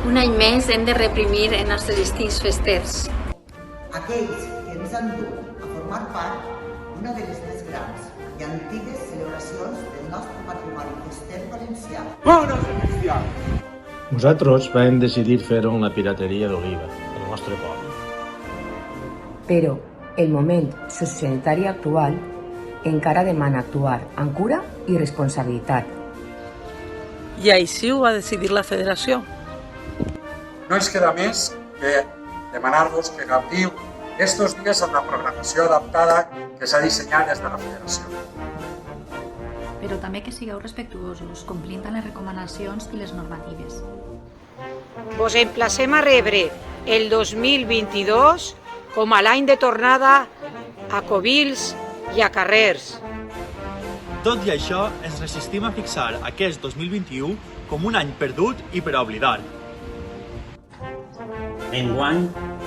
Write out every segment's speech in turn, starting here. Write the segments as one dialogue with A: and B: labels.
A: Un any més hem de reprimir els nostres instints festers.
B: Aquells que ens han dut a formar part d'una de les més grans i antigues celebracions del nostre patrimoni fester valencià.
C: Bona Cristià!
D: Nosaltres vam decidir fer-ho en la pirateria d'Oliva, el nostre poble.
E: Però el moment sociosanitari actual encara demana actuar amb cura i responsabilitat.
F: I així ho ha decidit la federació.
C: No ens queda més que demanar-vos que gaudiu estos dies amb la programació adaptada que s'ha dissenyat des de la federació.
G: Però també que sigueu respectuosos, complint amb les recomanacions i les normatives.
H: Vos emplacem a rebre el 2022 com a l'any de tornada a covils i a carrers.
I: Tot i això, ens resistim a fixar aquest 2021 com un any perdut i per a oblidar.
J: Enguany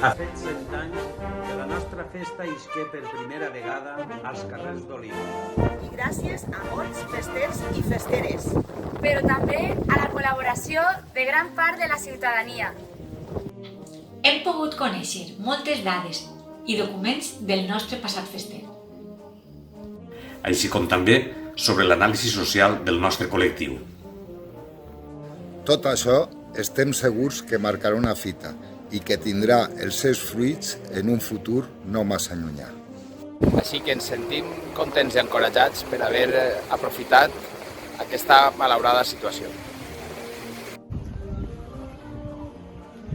J: ha fet 100 anys que la nostra festa isqué per primera vegada als carrers d'Oliva.
K: I gràcies a molts festers i festeres.
L: Però també a la col·laboració de gran part de la ciutadania.
G: Hem pogut conèixer moltes dades i documents del nostre passat fester.
M: Així com també sobre l'anàlisi social del nostre col·lectiu.
N: Tot això estem segurs que marcarà una fita i que tindrà els seus fruits en un futur no massa llunyà.
O: Així que ens sentim contents i encoratjats per haver aprofitat aquesta malaurada situació.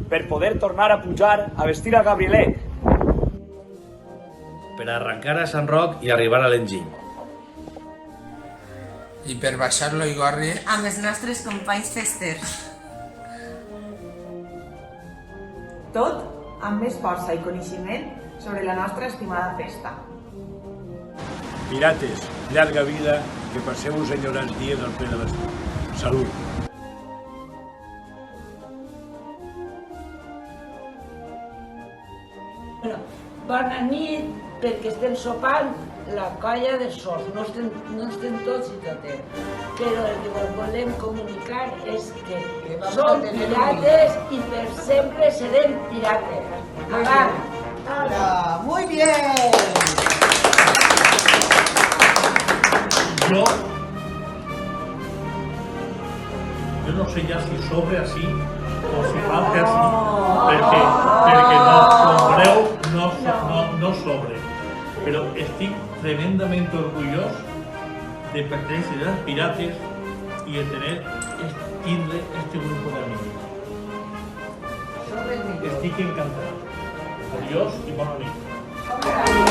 P: Per poder tornar a pujar a vestir a Gabrielet.
D: Per arrencar a Sant Roc i arribar a l'Enginy.
Q: I per baixar l'Oigorri
K: amb els nostres companys festers.
R: Tot amb més força i coneixement sobre la nostra estimada festa.
D: Pirates, llarga vida, que passeu uns enyorats dies al ple de l'estiu. Salut!
S: Bona nit, perquè estem sopant la colla de Sos. No estem tots i totes. Però el que vos volem comunicar és que som pirates i per sempre serem pirates. Agarra!
B: ¡Hala! ¡Muy bien!
D: Yo no sé ya si sobre así o si falta así, perquè no sobre. Però estic tremendament orgullós de pertenecer a los pirates y de tindre este grupo de amigos. Estic encantat. Adiós i bona nit.